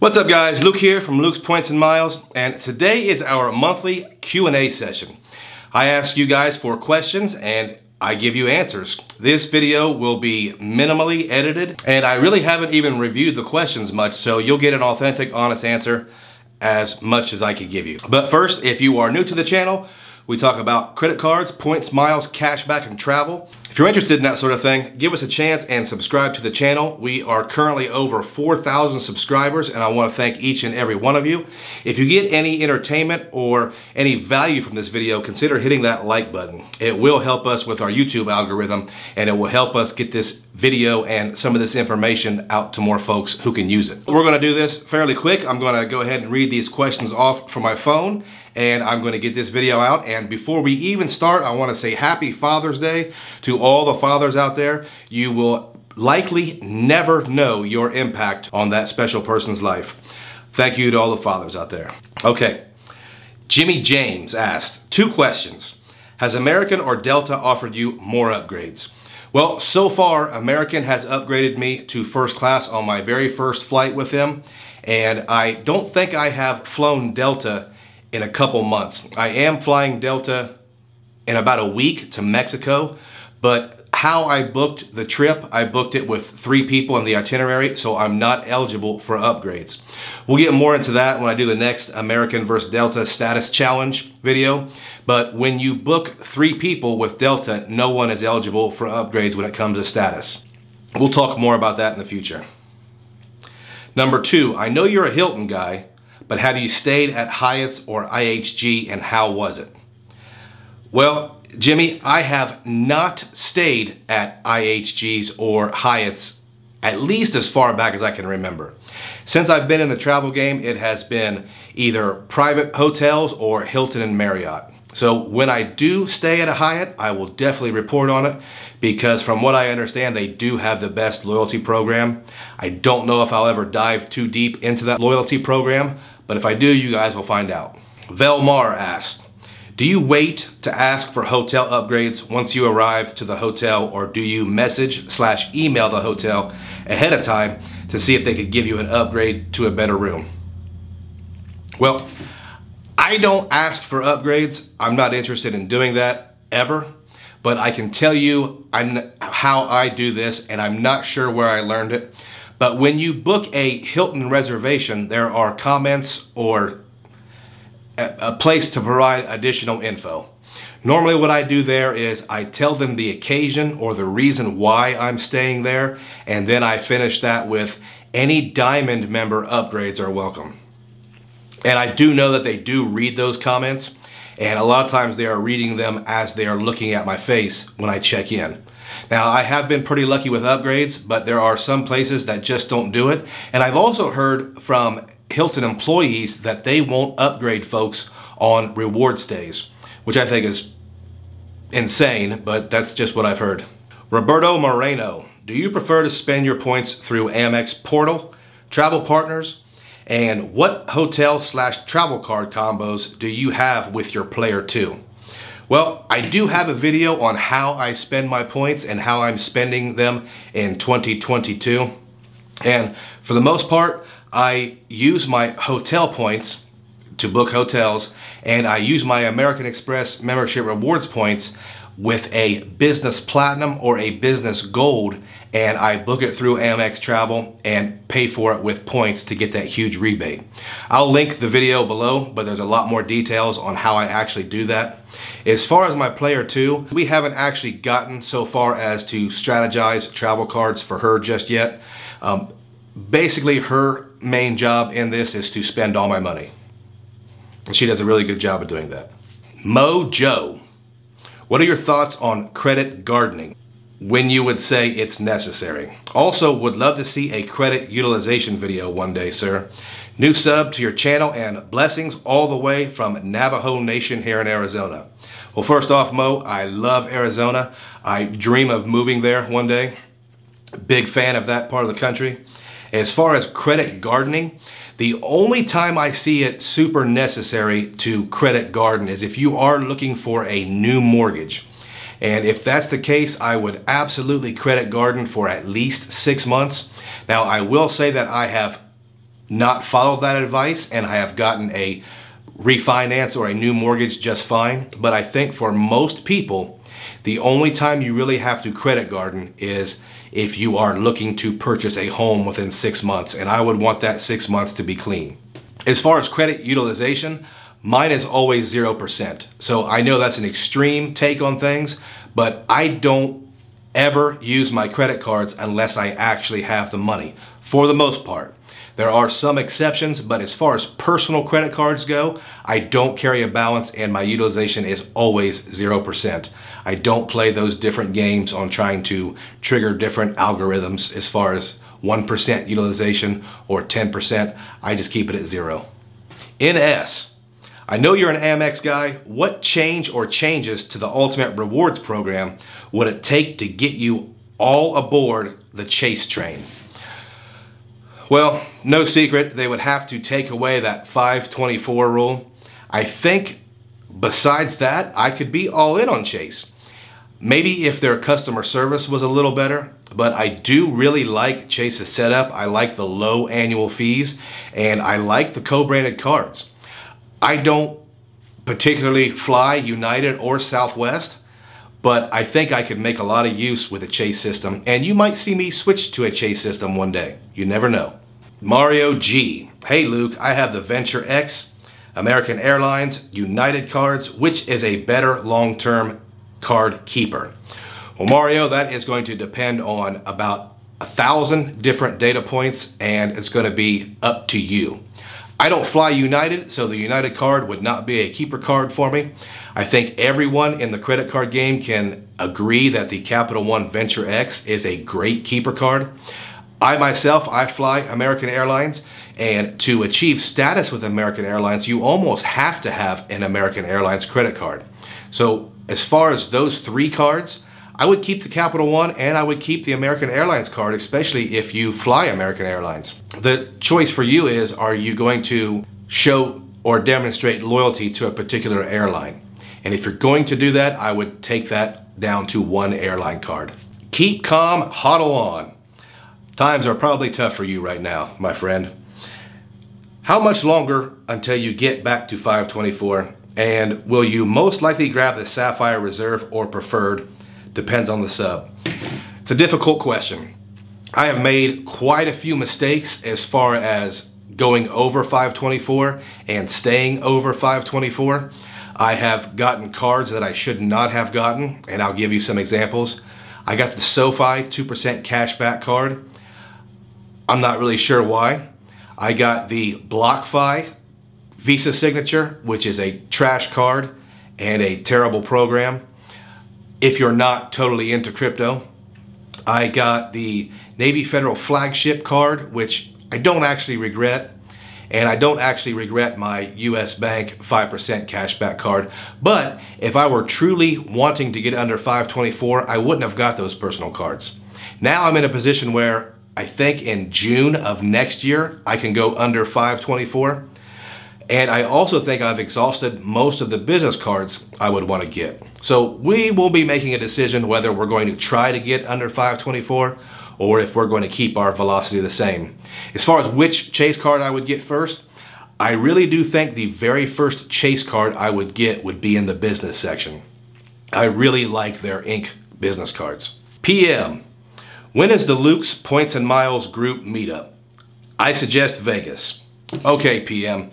What's up guys, Luke here from Luke's Points and Miles, and today is our monthly Q&A session. I ask you guys for questions and I give you answers. This video will be minimally edited and I really haven't even reviewed the questions much, so you'll get an authentic, honest answer as much as I could give you. But first, if you are new to the channel, we talk about credit cards, points, miles, cashback, and travel. If you're interested in that sort of thing, give us a chance and subscribe to the channel. We are currently over 4,000 subscribers, and I want to thank each and every one of you. If you get any entertainment or any value from this video, consider hitting that like button. It will help us with our YouTube algorithm, and it will help us get this video and some of this information out to more folks who can use it. We're going to do this fairly quick. I'm going to go ahead and read these questions off from my phone, and I'm going to get this video out. And before we even start, I want to say Happy Father's Day to all the fathers out there. You will likely never know your impact on that special person's life. Thank you to all the fathers out there. Okay, Jimmy James asked, 2 questions. Has American or Delta offered you more upgrades? Well, so far, American has upgraded me to first class on my very first flight with them, and I don't think I have flown Delta in a couple months. I am flying Delta in about a week to Mexico, but how I booked the trip, I booked it with 3 people in the itinerary, so I'm not eligible for upgrades. We'll get more into that when I do the next American versus Delta status challenge video, but when you book 3 people with Delta, no one is eligible for upgrades when it comes to status. We'll talk more about that in the future. Number 2, I know you're a Hilton guy, but have you stayed at Hyatt's or IHG, and how was it? Well, Jimmy, I have not stayed at IHG's or Hyatt's at least as far back as I can remember. Since I've been in the travel game, it has been either private hotels or Hilton and Marriott. So when I do stay at a Hyatt, I will definitely report on it, because from what I understand, they do have the best loyalty program. I don't know if I'll ever dive too deep into that loyalty program, but if I do, you guys will find out. Velmar asked, do you wait to ask for hotel upgrades once you arrive to the hotel, or do you message/email the hotel ahead of time to see if they could give you an upgrade to a better room? Well, I don't ask for upgrades. I'm not interested in doing that ever, but I can tell you how I do this, and I'm not sure where I learned it. But when you book a Hilton reservation, there are comments or a place to provide additional info. Normally what I do there is I tell them the occasion or the reason why I'm staying there, and then I finish that with any Diamond member upgrades are welcome. And I do know that they do read those comments, and a lot of times they are reading them as they are looking at my face when I check in. Now, I have been pretty lucky with upgrades, but there are some places that just don't do it. And I've also heard from Hilton employees that they won't upgrade folks on reward stays, which I think is insane, but that's just what I've heard. Roberto Moreno, do you prefer to spend your points through Amex Portal, Travel Partners, and what hotel/travel card combos do you have with your Player 2? Well, I do have a video on how I spend my points and how I'm spending them in 2022. And for the most part, I use my hotel points to book hotels, and I use my American Express membership rewards points with a business platinum or a business gold, and I book it through Amex Travel and pay for it with points to get that huge rebate. I'll link the video below, but there's a lot more details on how I actually do that. As far as my Player 2, we haven't actually gotten so far as to strategize travel cards for her just yet. Basically, her main job in this is to spend all my money. And she does a really good job of doing that. Mo Joe, what are your thoughts on credit gardening? When you would say it's necessary. Also, would love to see a credit utilization video one day, sir. New sub to your channel, and blessings all the way from Navajo Nation here in Arizona. Well, first off, Mo, I love Arizona. I dream of moving there one day. Big fan of that part of the country. As far as credit gardening, the only time I see it super necessary to credit garden is if you are looking for a new mortgage. And if that's the case, I would absolutely credit garden for at least 6 months. Now, I will say that I have not followed that advice and I have gotten a refinance or a new mortgage just fine. But I think for most people, the only time you really have to credit garden is if you are looking to purchase a home within 6 months, and I would want that 6 months to be clean. As far as credit utilization, mine is always 0%. So I know that's an extreme take on things, but I don't ever use my credit cards unless I actually have the money, for the most part. There are some exceptions, but as far as personal credit cards go, I don't carry a balance and my utilization is always 0%. I don't play those different games on trying to trigger different algorithms as far as 1% utilization or 10%. I just keep it at 0. NS. I know you're an Amex guy. What change or changes to the Ultimate Rewards program would it take to get you all aboard the Chase train? Well, no secret, they would have to take away that 524 rule. I think besides that, I could be all in on Chase. Maybe if their customer service was a little better, but I do really like Chase's setup. I like the low annual fees and I like the co-branded cards. I don't particularly fly United or Southwest, but I think I could make a lot of use with a Chase system, and you might see me switch to a Chase system one day. You never know. Mario G. Hey Luke, I have the Venture X, American Airlines, United cards. Which is a better long-term card keeper? Well, Mario, that is going to depend on about 1,000 different data points, and it's going to be up to you. I don't fly United, so the United card would not be a keeper card for me. I think everyone in the credit card game can agree that the Capital One Venture X is a great keeper card. I myself, I fly American Airlines, and to achieve status with American Airlines, you almost have to have an American Airlines credit card. So as far as those 3 cards, I would keep the Capital One and I would keep the American Airlines card, especially if you fly American Airlines. The choice for you is, are you going to show or demonstrate loyalty to a particular airline? And if you're going to do that, I would take that down to 1 airline card. Keep calm, hodl on. Times are probably tough for you right now, my friend. How much longer until you get back to 524? And will you most likely grab the Sapphire Reserve or Preferred? Depends on the sub. It's a difficult question. I have made quite a few mistakes as far as going over 524 and staying over 524. I have gotten cards that I should not have gotten, and I'll give you some examples. I got the SoFi 2% cashback card. I'm not really sure why. I got the BlockFi Visa Signature, which is a trash card and a terrible program if you're not totally into crypto. I got the Navy Federal Flagship card, which I don't actually regret. And I don't actually regret my US Bank 5% cashback card. But if I were truly wanting to get under 524, I wouldn't have got those personal cards. Now I'm in a position where I think in June of next year, I can go under 524. And I also think I've exhausted most of the business cards I would want to get. So we will be making a decision whether we're going to try to get under 524 or if we're going to keep our velocity the same. As far as which Chase card I would get first, I really do think the very first Chase card I would get would be in the business section. I really like their Inc. business cards. PM, when is the Luke's Points and Miles group meetup? I suggest Vegas. Okay, PM.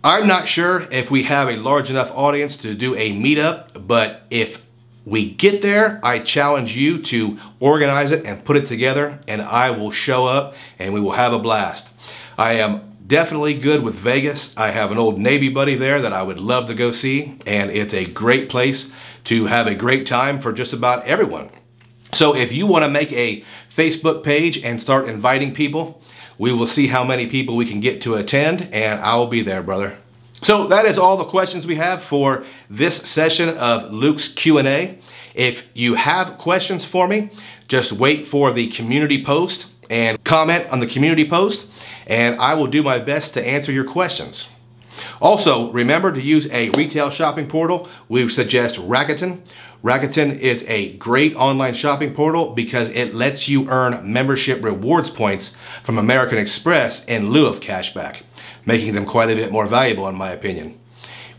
I'm not sure if we have a large enough audience to do a meetup, but if we get there, I challenge you to organize it and put it together, and I will show up and we will have a blast. I am definitely good with Vegas. I have an old Navy buddy there that I would love to go see, and it's a great place to have a great time for just about everyone. So if you want to make a Facebook page and start inviting people, we will see how many people we can get to attend, and I'll be there, brother. So that is all the questions we have for this session of Luke's Q&A. If you have questions for me, just wait for the community post and comment on the community post, and I will do my best to answer your questions. Also, remember to use a retail shopping portal. We suggest Rakuten. Rakuten is a great online shopping portal because it lets you earn membership rewards points from American Express in lieu of cashback, making them quite a bit more valuable in my opinion.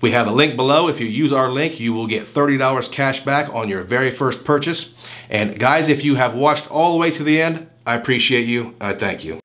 We have a link below. If you use our link, you will get $30 cash back on your very first purchase. And guys, if you have watched all the way to the end, I appreciate you. I thank you.